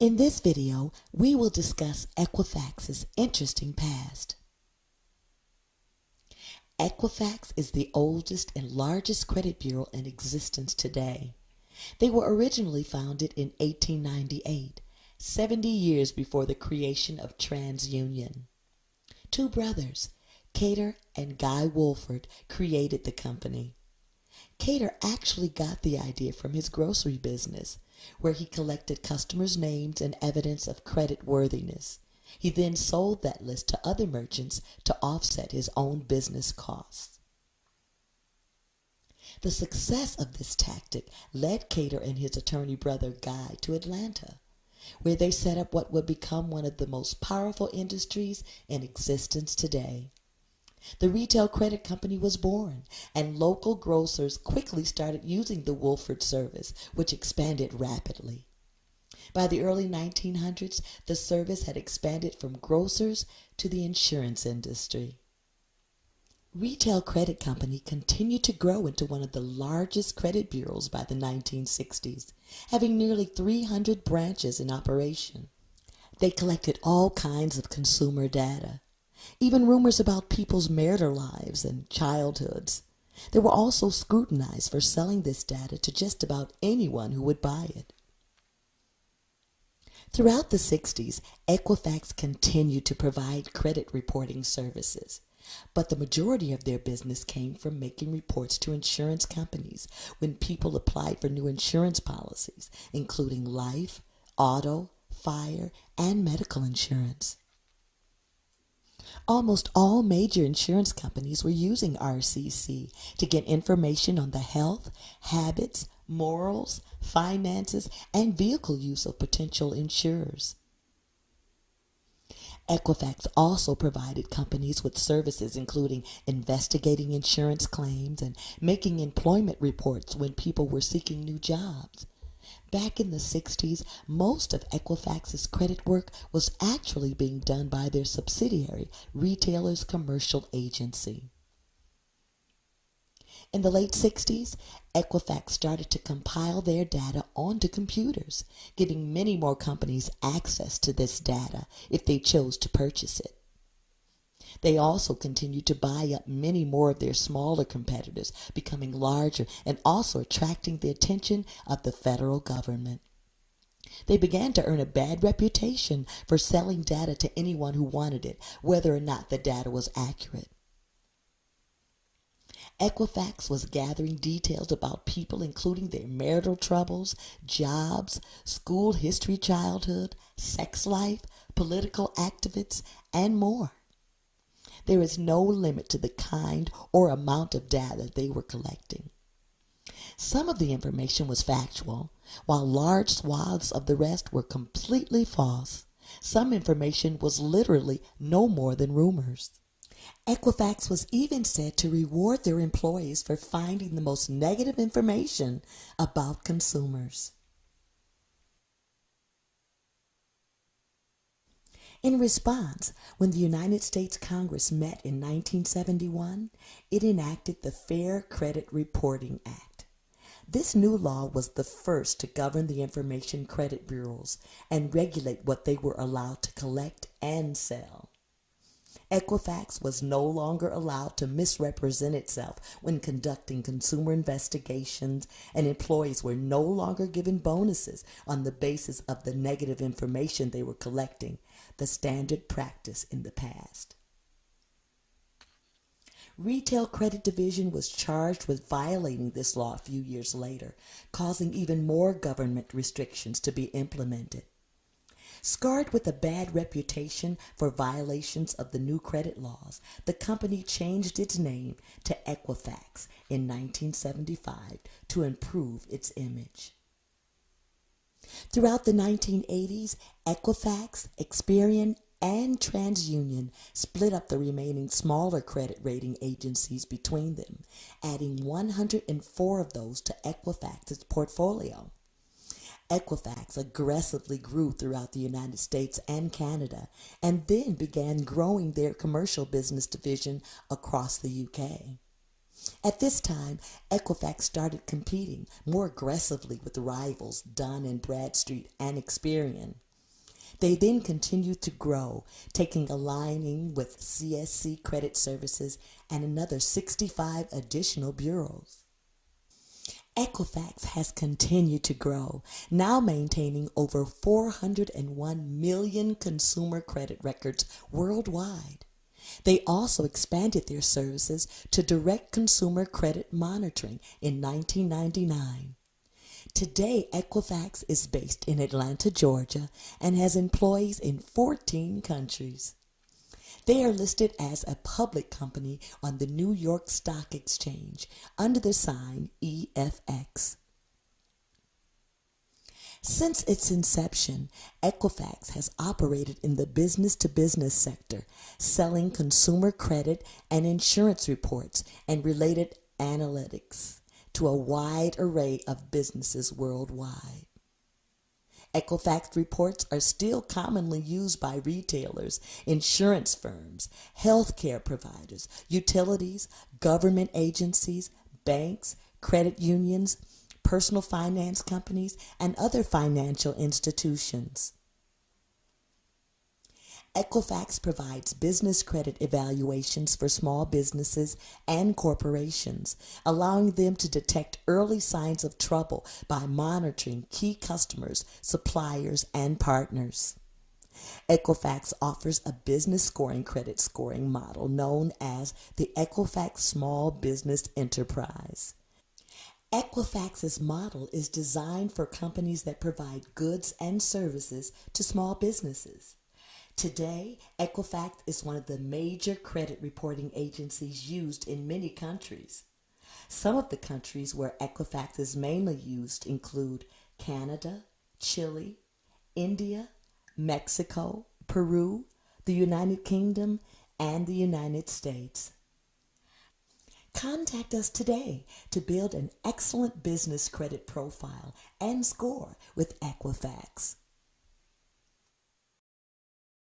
In this video, we will discuss Equifax's interesting past. Equifax is the oldest and largest credit bureau in existence today. They were originally founded in 1898, 70 years before the creation of TransUnion. Two brothers, Cater and Guy Wolford, created the company. Cater actually got the idea from his grocery business, where he collected customers' names and evidence of credit worthiness. He then sold that list to other merchants to offset his own business costs. The success of this tactic led Cater and his attorney brother Guy to Atlanta, where they set up what would become one of the most powerful industries in existence today. The retail credit company was born, and local grocers quickly started using the Wolford service, which expanded rapidly. By the early 1900s, the service had expanded from grocers to the insurance industry. Retail Credit Company continued to grow into one of the largest credit bureaus by the 1960s, having nearly 300 branches in operation. They collected all kinds of consumer data, even rumors about people's marital lives and childhoods. They were also scrutinized for selling this data to just about anyone who would buy it. Throughout the 60s, Equifax continued to provide credit reporting services, but the majority of their business came from making reports to insurance companies when people applied for new insurance policies, including life, auto, fire, and medical insurance. Almost all major insurance companies were using RCC to get information on the health, habits, morals, finances, and vehicle use of potential insurers. Equifax also provided companies with services including investigating insurance claims and making employment reports when people were seeking new jobs. Back in the 60s, most of Equifax's credit work was actually being done by their subsidiary, Retailers Commercial Agency. In the late 60s, Equifax started to compile their data onto computers, giving many more companies access to this data if they chose to purchase it. They also continued to buy up many more of their smaller competitors, becoming larger and also attracting the attention of the federal government. They began to earn a bad reputation for selling data to anyone who wanted it, whether or not the data was accurate. Equifax was gathering details about people, including their marital troubles, jobs, school history, childhood, sex life, political activists, and more. There is no limit to the kind or amount of data they were collecting. Some of the information was factual, while large swaths of the rest were completely false. Some information was literally no more than rumors. Equifax was even said to reward their employees for finding the most negative information about consumers. In response, when the United States Congress met in 1971, it enacted the Fair Credit Reporting Act. This new law was the first to govern the information credit bureaus and regulate what they were allowed to collect and sell. Equifax was no longer allowed to misrepresent itself when conducting consumer investigations, and employees were no longer given bonuses on the basis of the negative information they were collecting, the standard practice in the past. Retail Credit Division was charged with violating this law a few years later, causing even more government restrictions to be implemented. Scarred with a bad reputation for violations of the new credit laws, the company changed its name to Equifax in 1975 to improve its image. Throughout the 1980s, Equifax, Experian, and TransUnion split up the remaining smaller credit rating agencies between them, adding 104 of those to Equifax's portfolio. Equifax aggressively grew throughout the United States and Canada, and then began growing their commercial business division across the UK. At this time, Equifax started competing more aggressively with rivals Dun& Bradstreet and Experian. They then continued to grow, taking a lining with CSC Credit Services and another 65 additional bureaus. Equifax has continued to grow, now maintaining over 401 million consumer credit records worldwide. They also expanded their services to direct consumer credit monitoring in 1999. Today, Equifax is based in Atlanta, Georgia, and has employees in 14 countries. They are listed as a public company on the New York Stock Exchange under the sign EFX. Since its inception, Equifax has operated in the business-to-business sector, selling consumer credit and insurance reports and related analytics to a wide array of businesses worldwide. Equifax reports are still commonly used by retailers, insurance firms, healthcare providers, utilities, government agencies, banks, credit unions, personal finance companies, and other financial institutions. Equifax provides business credit evaluations for small businesses and corporations, allowing them to detect early signs of trouble by monitoring key customers, suppliers, and partners. Equifax offers a business scoring credit scoring model known as the Equifax Small Business Enterprise. Equifax's model is designed for companies that provide goods and services to small businesses. Today, Equifax is one of the major credit reporting agencies used in many countries. Some of the countries where Equifax is mainly used include Canada, Chile, India, Mexico, Peru, the United Kingdom, and the United States. Contact us today to build an excellent business credit profile and score with Equifax.